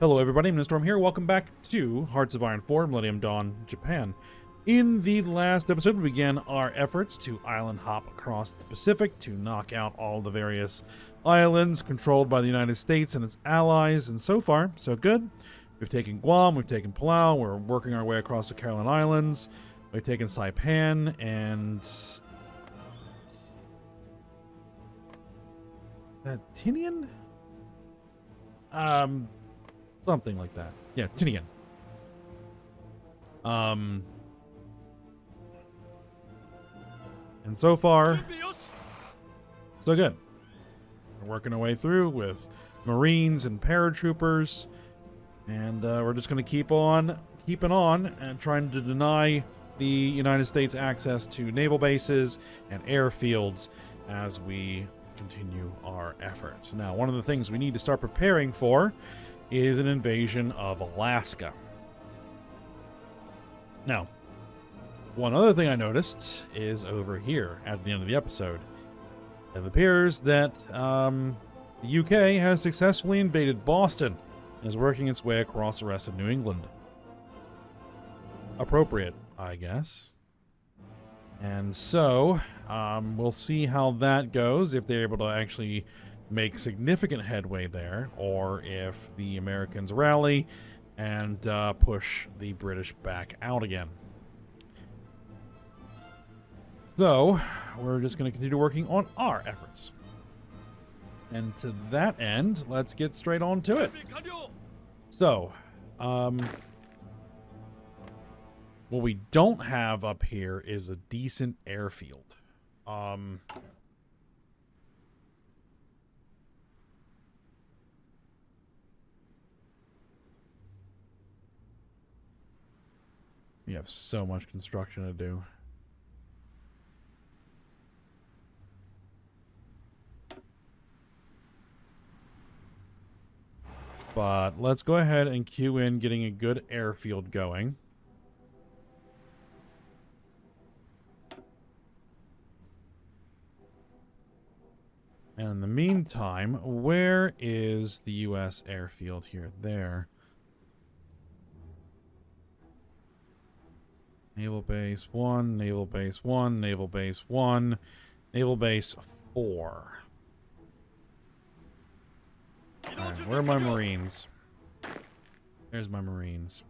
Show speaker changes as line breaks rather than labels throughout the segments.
Hello everybody, I'm Storm here. Welcome back to Hearts of Iron 4, Millennium Dawn, Japan. In the last episode, we began our efforts to island hop across the Pacific to knock out all the various islands controlled by the United States and its allies, and so far, so good. We've taken Guam, we've taken Palau, we're working our way across the Caroline Islands, we've taken Saipan, and... that Tinian? Something like that. Yeah, Tinian. And so far, so good. We're working our way through with Marines and paratroopers, and we're just going to keep on keeping on and trying to deny the United States access to naval bases and airfields as we continue our efforts. Now, one of the things we need to start preparing for is an invasion of Alaska. Now, one other thing I noticed is over here at the end of the episode. It appears that the UK has successfully invaded Boston and is working its way across the rest of New England. Appropriate, I guess. And so, we'll see how that goes, if they're able to actually make significant headway there, or if the Americans rally and push the British back out again. So, we're just going to continue working on our efforts. And to that end, let's get straight on to it. So, what we don't have up here is a decent airfield. We have so much construction to do. But let's go ahead and queue in getting a good airfield going. And in the meantime, where is the U.S. airfield here? There. Naval Base 1, Naval Base 1, Naval Base 1, Naval Base 4. Alright, where are my Marines? There's my Marines.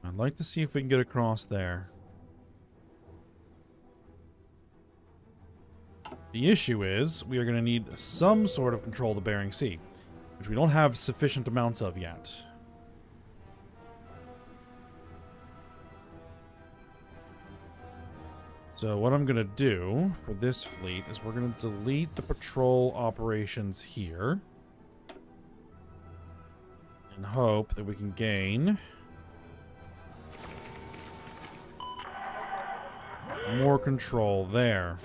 I'd like to see if we can get across there. The issue is, we are going to need some sort of control of the Bering Sea, which we don't have sufficient amounts of yet. So what I'm going to do for this fleet is we're going to delete the patrol operations here. And hope that we can gain more control there.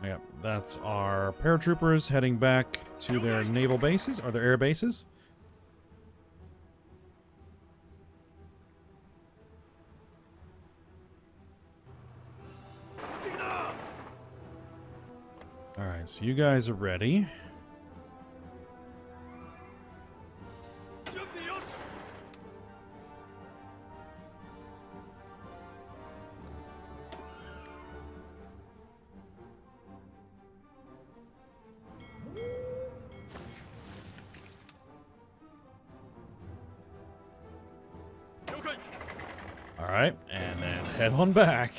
Yep, that's our paratroopers heading back to their naval bases, or their air bases. Alright, so you guys are ready. Alright, and then head on back.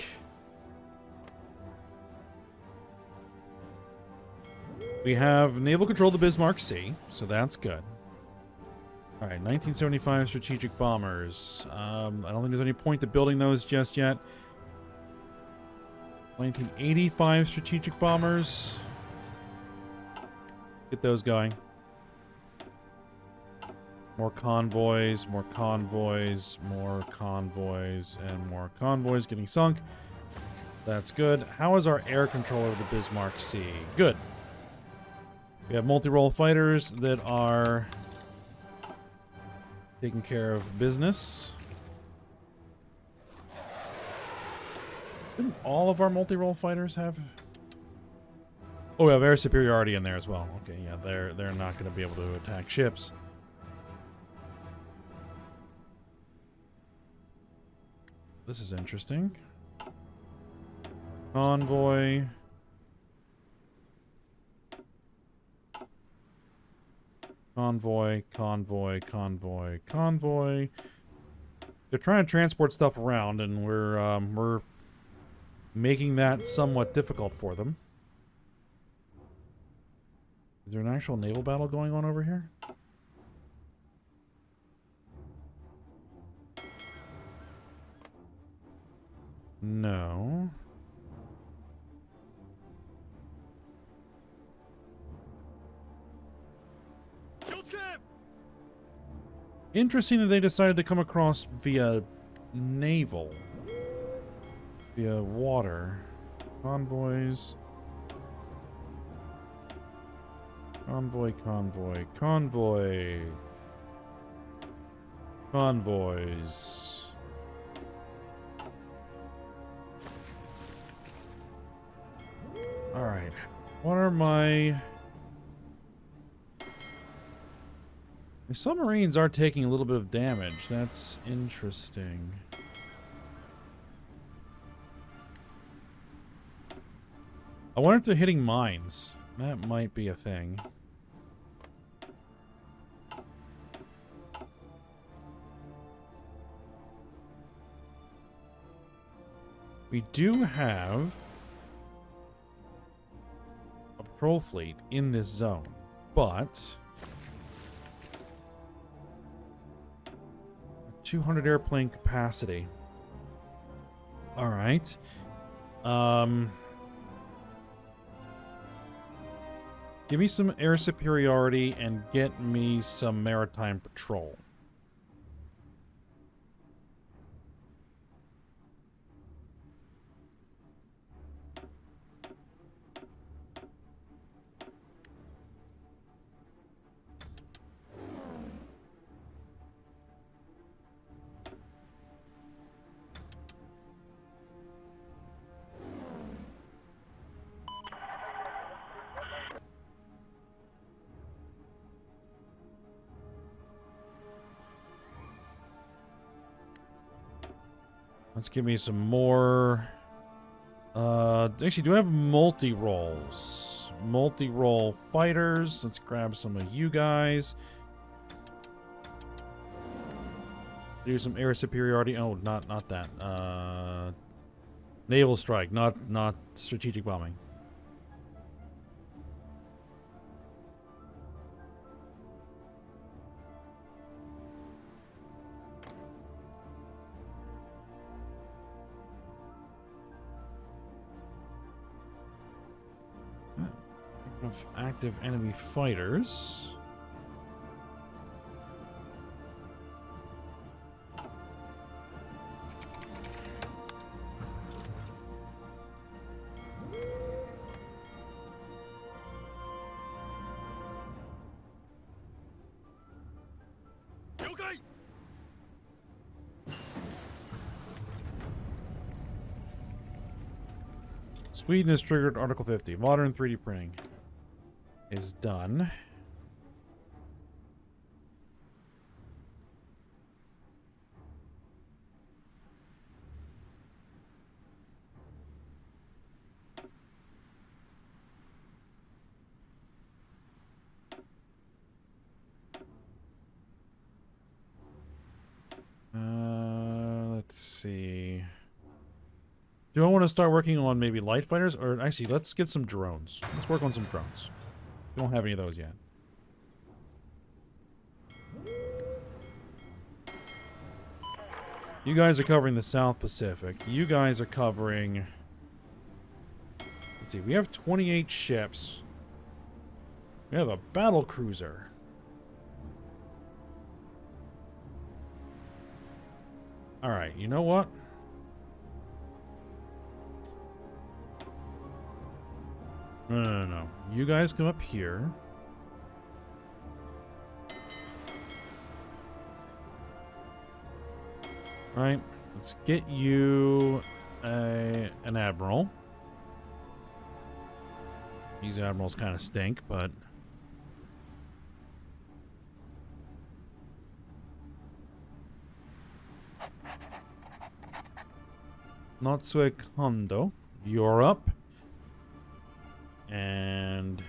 We have naval control of the Bismarck Sea, so that's good. Alright, 1975 strategic bombers. I don't think there's any point to building those just yet. 1985 strategic bombers. Get those going. More convoys, more convoys, more convoys, and more convoys getting sunk. That's good. How is our air control over the Bismarck Sea? Good. We have multi-role fighters that are taking care of business. Didn't all of our multi-role fighters have... Oh, we have air superiority in there as well. Okay, yeah, they're not going to be able to attack ships. This is interesting. Convoy. Convoy, convoy, convoy, convoy. They're trying to transport stuff around, and we're making that somewhat difficult for them. Is there an actual naval battle going on over here? No. Interesting that they decided to come across via naval. Via water. Convoys. Convoy, convoy, convoy. Convoys. Alright. What are my... My submarines are taking a little bit of damage. That's interesting. I wonder if they're hitting mines. That might be a thing. We do have a patrol fleet in this zone, but 200 airplane capacity. All right. Give me some air superiority and get me some maritime patrol. Let's give me some more. Actually, do I have multi-rolls? Multi-roll fighters. Let's grab some of you guys. Do some air superiority. Oh, not that. Naval strike, not strategic bombing. Of active enemy fighters. Sweden has triggered Article 50. Modern 3D printing is done. Let's see. Do I want to start working on maybe light fighters? Or actually, let's get some drones. Let's work on some drones. We don't have any of those yet. You guys are covering the South Pacific. You guys are covering... Let's see, we have 28 ships. We have a battle cruiser. Alright, you know what? No, no, no, no. You guys come up here. All right. Let's get you an admiral. These admirals kind of stink, but... Notsue Kondo, you're up. And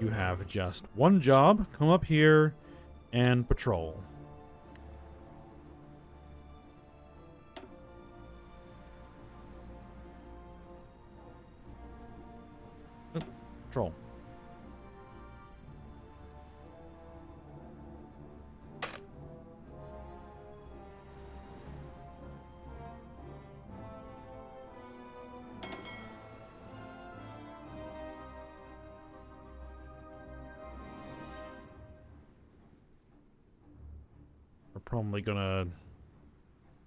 you have just one job. Come up here and patrol. Patrol. We're probably gonna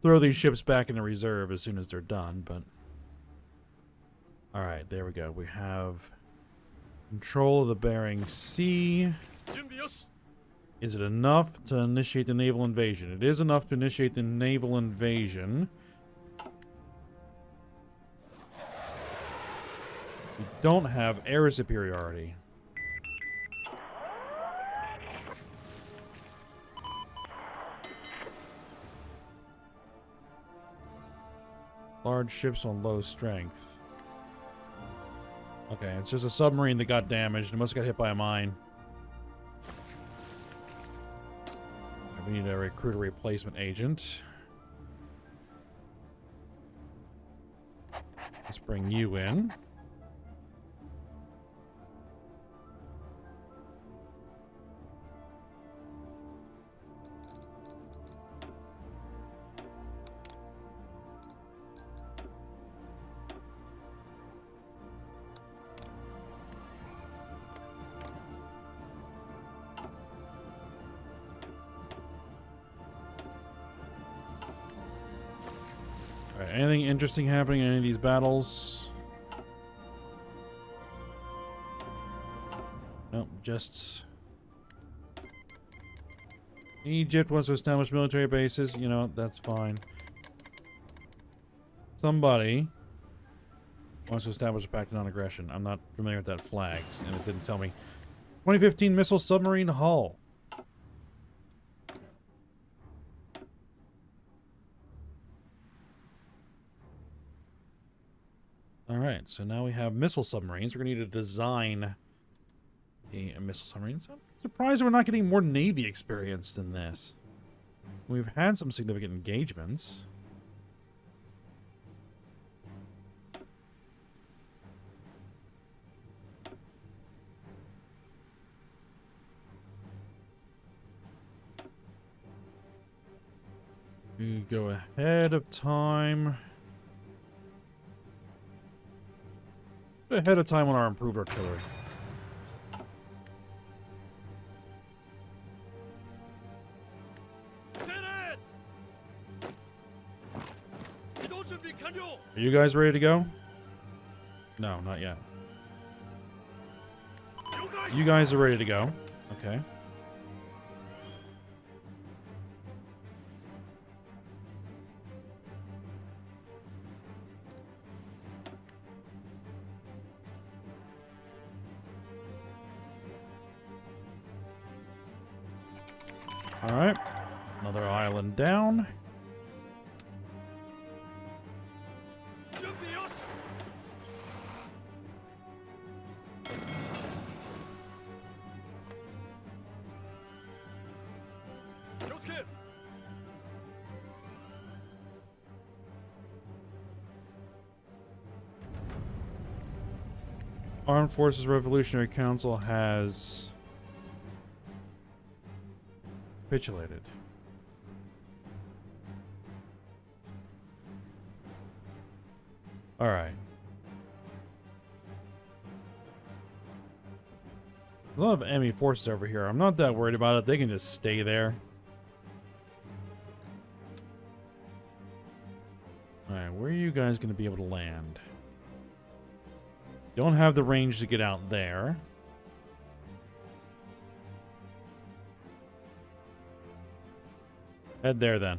throw these ships back into reserve as soon as they're done, but... Alright, there we go. We have control of the Bering Sea. Is it enough to initiate the naval invasion? It is enough to initiate the naval invasion. We don't have air superiority. Large ships on low strength. Okay, it's just a submarine that got damaged. It must have got hit by a mine. We need to recruit a replacement agent. Let's bring you in. Anything interesting happening in any of these battles? Nope, just... Egypt wants to establish military bases. You know, that's fine. Somebody wants to establish a pact of non-aggression. I'm not familiar with that flag, and it didn't tell me. 2015 missile submarine hull. Alright, so now we have missile submarines. We're going to need to design a missile submarine. So I'm surprised we're not getting more Navy experience than this. We've had some significant engagements. We go ahead of time. Ahead of time on our improved artillery. Are you guys ready to go? No, not yet. You guys are ready to go. Okay. Alright. Another island down. Armed Forces Revolutionary Council has capitulated. All right. There's a lot of enemy forces over here. I'm not that worried about it. They can just stay there. All right, where are you guys going to be able to land? Don't have the range to get out there. Head there then.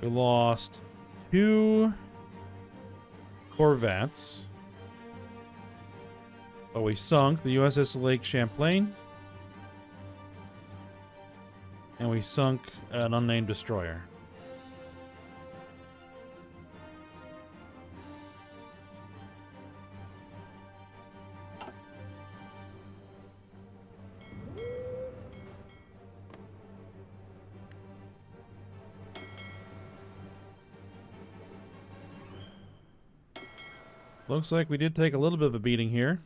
We lost 2 corvettes. But we sunk the USS Lake Champlain. And we sunk an unnamed destroyer. Looks like we did take a little bit of a beating here.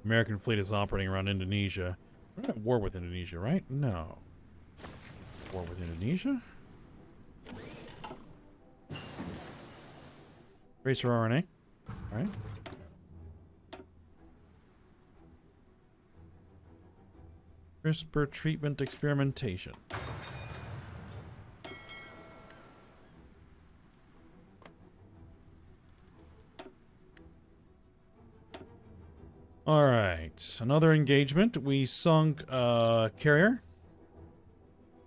American fleet is operating around Indonesia. We're not at war with Indonesia, right? No. War with Indonesia? Tracer RNA. Alright. CRISPR treatment experimentation. Alright. Another engagement. We sunk a carrier.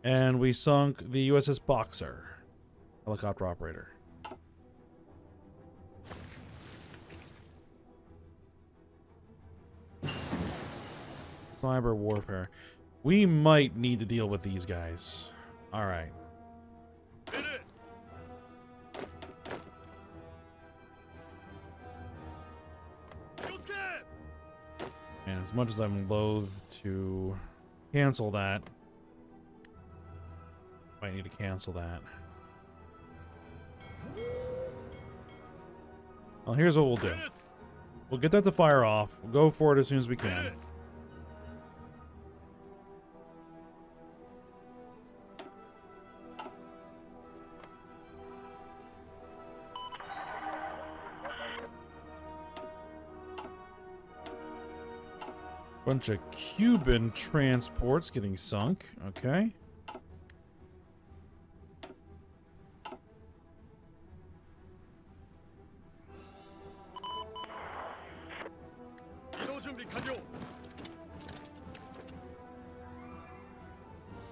And we sunk the USS Boxer. Helicopter operator. Cyber warfare. We might need to deal with these guys. Alright. And as much as I'm loath to cancel that, I need to cancel that. Well, here's what we'll do. We'll get that to fire off. We'll go for it as soon as we can. Bunch of Cuban transports getting sunk. Okay.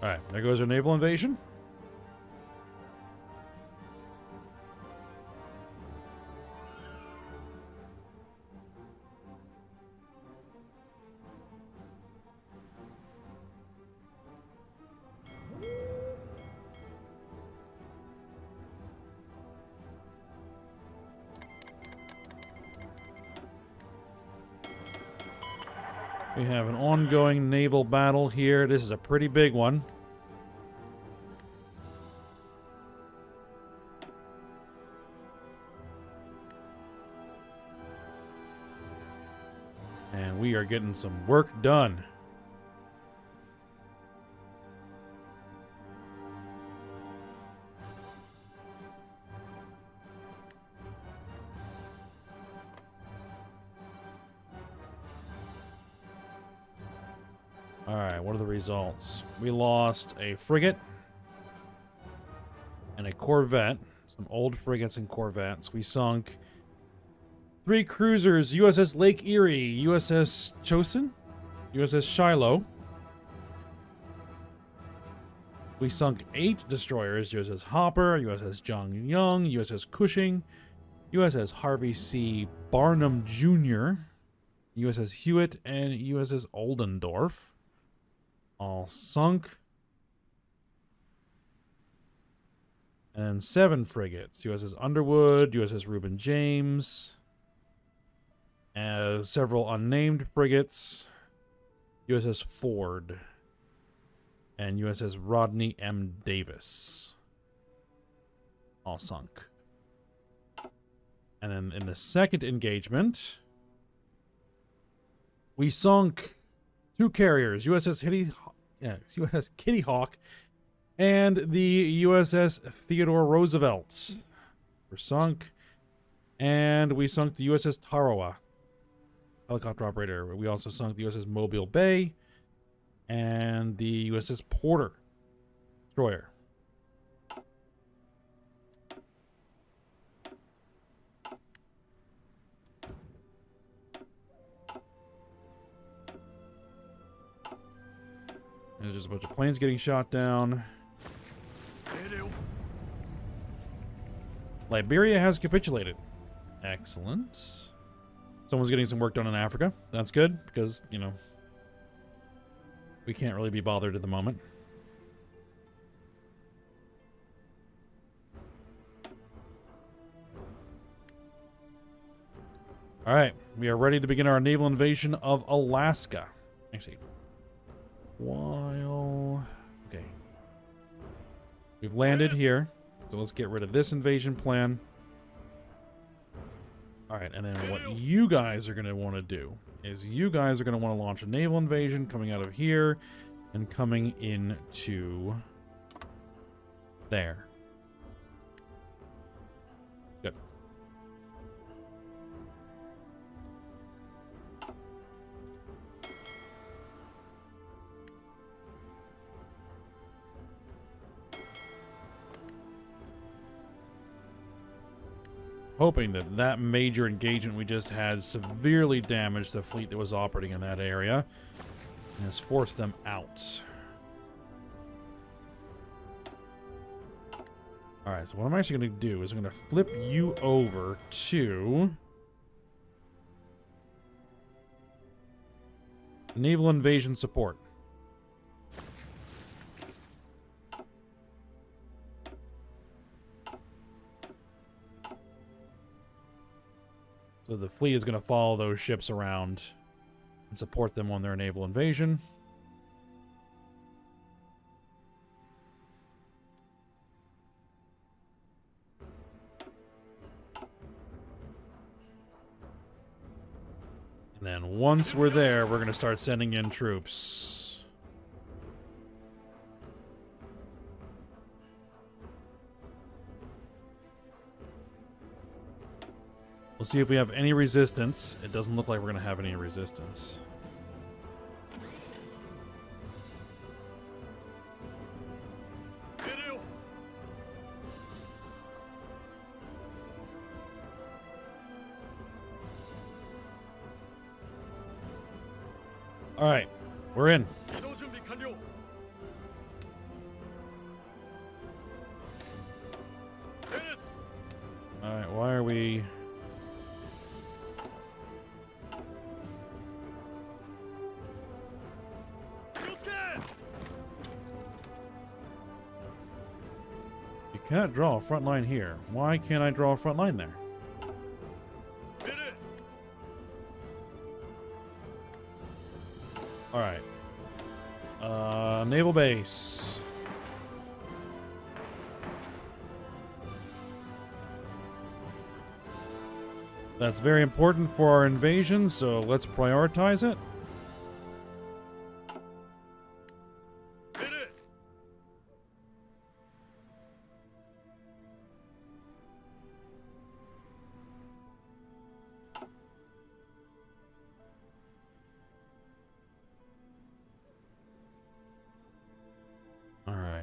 Alright, there goes our naval invasion. We have an ongoing naval battle here. This is a pretty big one. And we are getting some work done. Alright, what are the results? We lost a frigate and a corvette. Some old frigates and corvettes. We sunk 3 cruisers, USS Lake Erie, USS Chosin, USS Shiloh. We sunk 8 destroyers, USS Hopper, USS John Young, USS Cushing, USS Harvey C. Barnum Jr., USS Hewitt, and USS Oldendorf. All sunk. And 7 frigates. USS Underwood, USS Reuben James. Several unnamed frigates. USS Ford, and USS Rodney M. Davis. All sunk. And then in the second engagement, we sunk 2 carriers, USS Kitty Hawk and the USS Theodore Roosevelt were sunk. And we sunk the USS Tarawa, helicopter operator. We also sunk the USS Mobile Bay and the USS Porter destroyer. There's just a bunch of planes getting shot down. Liberia has capitulated. Excellent. Someone's getting some work done in Africa. That's good, because, you know, we can't really be bothered at the moment. Alright, we are ready to begin our naval invasion of Alaska. Actually, okay. We've landed here, so let's get rid of this invasion plan. Alright, and then what you guys are going to want to do is you guys are going to want to launch a naval invasion coming out of here and coming into there. Good. Hoping that that major engagement we just had severely damaged the fleet that was operating in that area and has forced them out. Alright, so what I'm actually going to do is I'm going to flip you over to Naval Invasion Support. So the fleet is going to follow those ships around and support them on their naval invasion. And then once we're there, we're going to start sending in troops. We'll see if we have any resistance. It doesn't look like we're going to have any resistance. All right, we're in. All right, why are we... Cannot draw a front line here. Why can't I draw a front line there? Alright. Naval base. That's very important for our invasion, so let's prioritize it.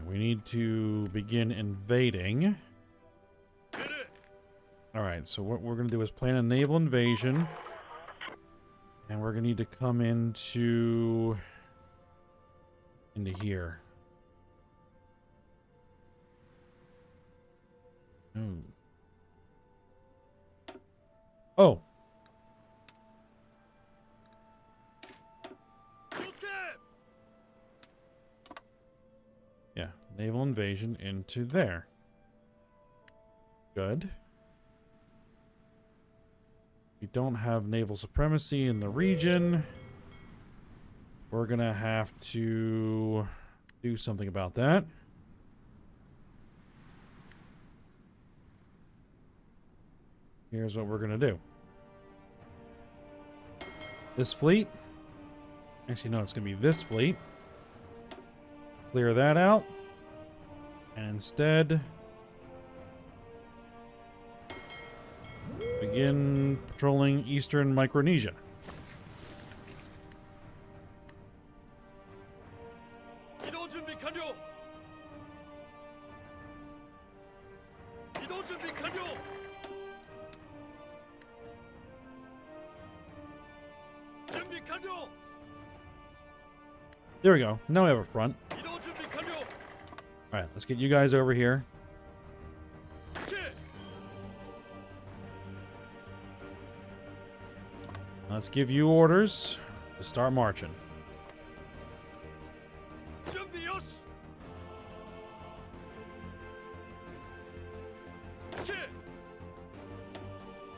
We need to begin invading. Alright, so what we're going to do is plan a naval invasion. And we're going to need to come into here. Ooh. Oh. Yeah, naval invasion into there. Good. We don't have naval supremacy in the region. We're going to have to do something about that. Here's what we're going to do. This fleet. Actually, no, it's going to be this fleet. Clear that out. And instead, begin patrolling Eastern Micronesia. There we go. Now we have a front. Alright, let's get you guys over here. Let's give you orders to start marching.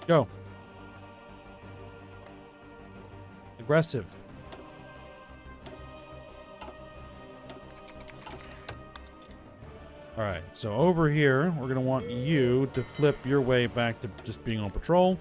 Go. Aggressive. Alright, so over here, we're going to want you to flip your way back to just being on patrol.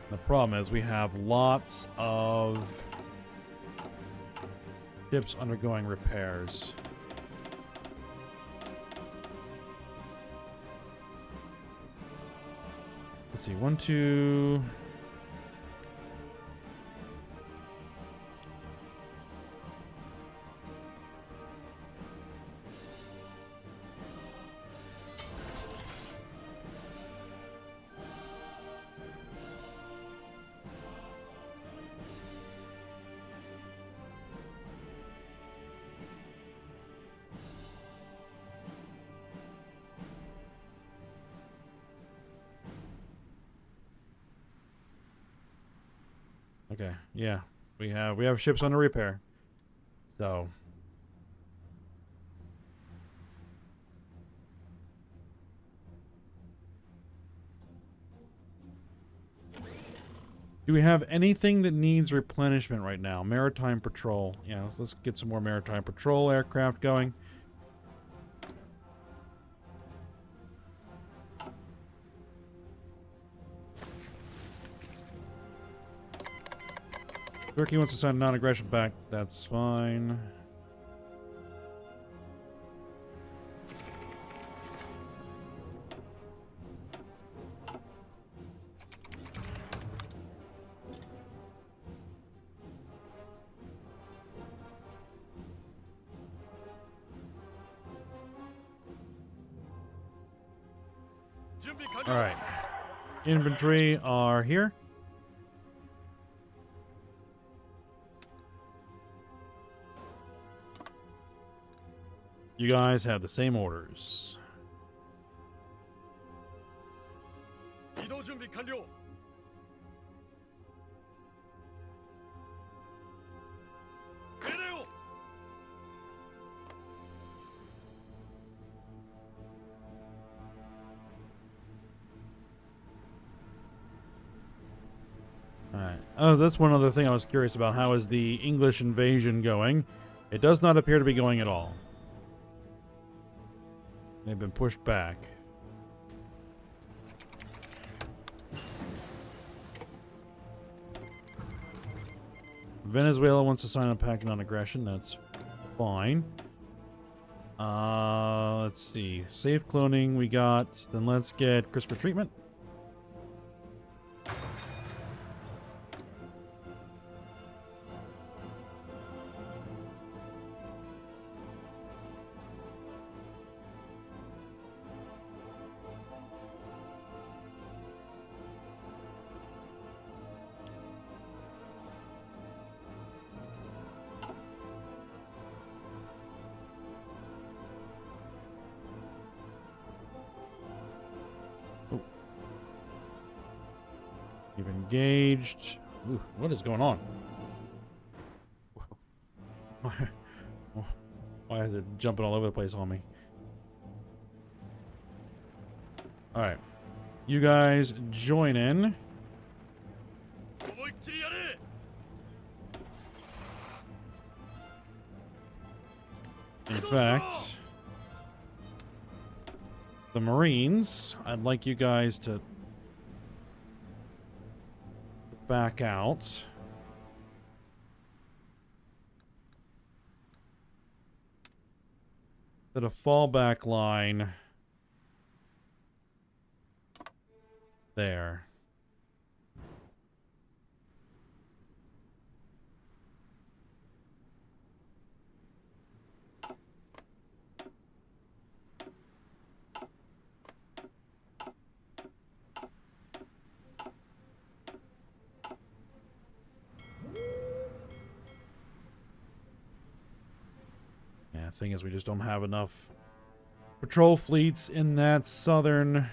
The problem is we have lots of ships undergoing repairs. Let's see, 1, 2. Okay, yeah. We have ships under repair. So do we have anything that needs replenishment right now? Maritime patrol. Yeah, let's get some more maritime patrol aircraft going. Turkey wants to sign a non-aggression pact. That's fine. All right. Infantry are here. You guys have the same orders. Alright. Oh, that's one other thing I was curious about. How is the English invasion going? It does not appear to be going at all. They've been pushed back. Venezuela wants to sign a pact on aggression. That's fine. Let's see. Safe cloning we got. Then let's get CRISPR treatment. You've engaged. Ooh, what is going on? Why is it jumping all over the place on me? Alright. You guys join in. In fact, the Marines, I'd like you guys to back out. Put a fallback line there. Yeah, the thing is, we just don't have enough patrol fleets in that southern...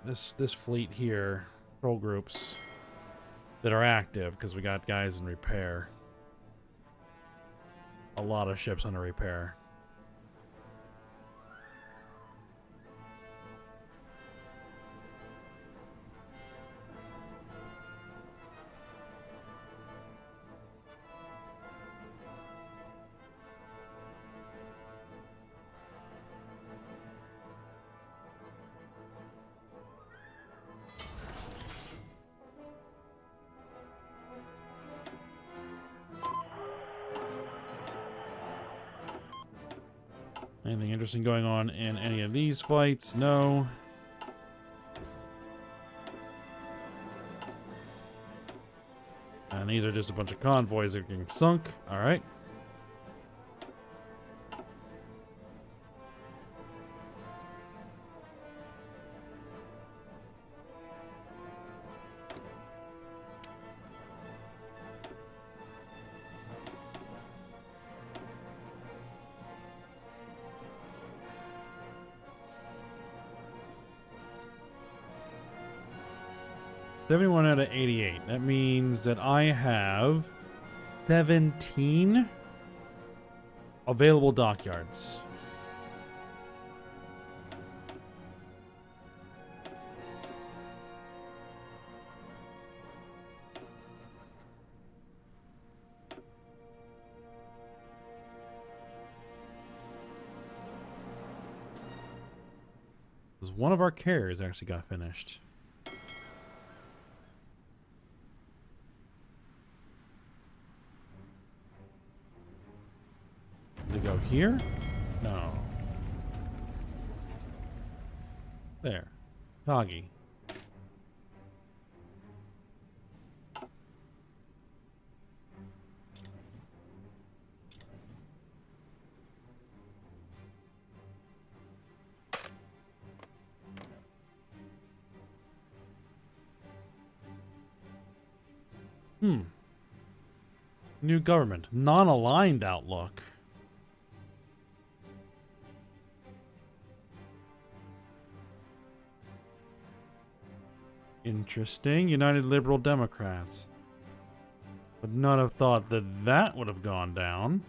this fleet here, patrol groups that are active, because we got guys in repair. A lot of ships under repair. Anything interesting going on in any of these fights? No. And these are just a bunch of convoys that are getting sunk. Alright. $71 out of 88. That means that I have 17 available dockyards. Because one of our carriers actually got finished. To go here? No. There. Toggy. New government. Non-aligned outlook. Interesting. United Liberal Democrats. Would not have thought that that would have gone down.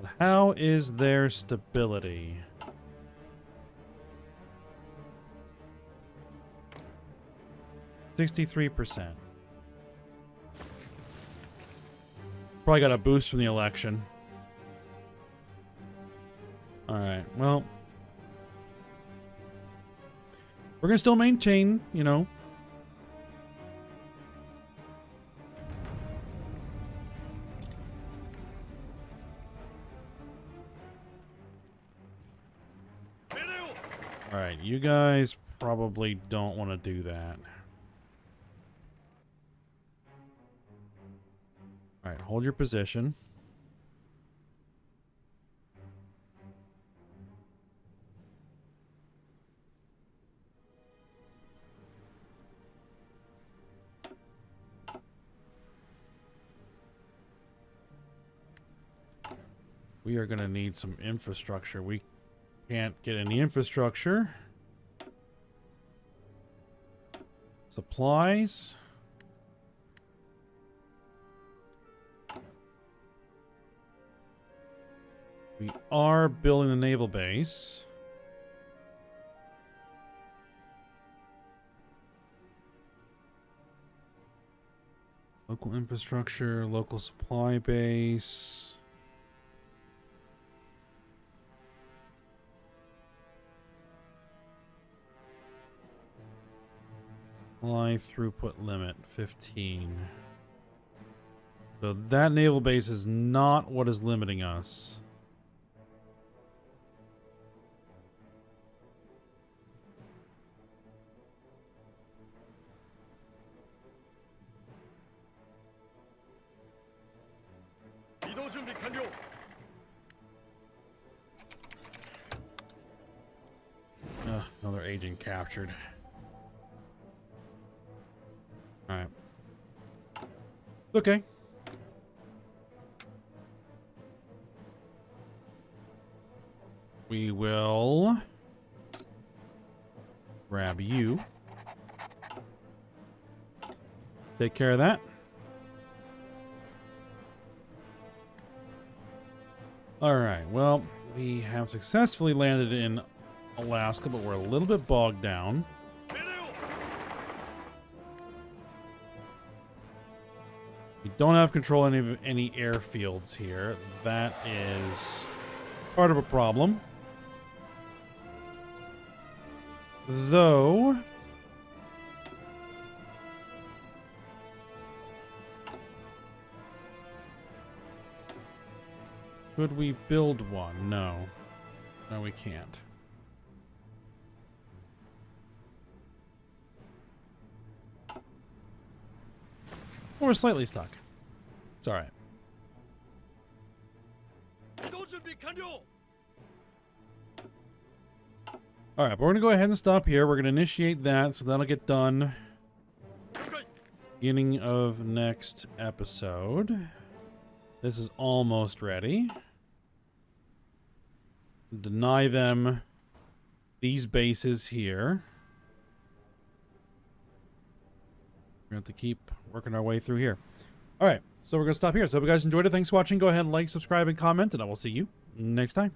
But how is their stability? %63%. Probably got a boost from the election. Alright, well. We're gonna still maintain, you know. Alright, you guys probably don't want to do that. Alright, hold your position. We are going to need some infrastructure. We can't get any infrastructure. Supplies. We are building the naval base. Local infrastructure, local supply base. Supply throughput limit 15. So that naval base is not what is limiting us. Another agent captured. Alright. Okay. We will grab you. Take care of that. Alright, well, we have successfully landed in Alaska, but we're a little bit bogged down. We don't have control of any airfields here. That is part of a problem. Though... could we build one? No. No, we can't. We're slightly stuck. It's alright. Alright, but we're going to go ahead and stop here. We're going to initiate that, so that'll get done beginning of next episode. This is almost ready. Deny them these bases here. We're going to have to keep working our way through here. Alright, so we're going to stop here. So if you guys enjoyed it, thanks for watching. Go ahead and like, subscribe, and comment, and I will see you next time.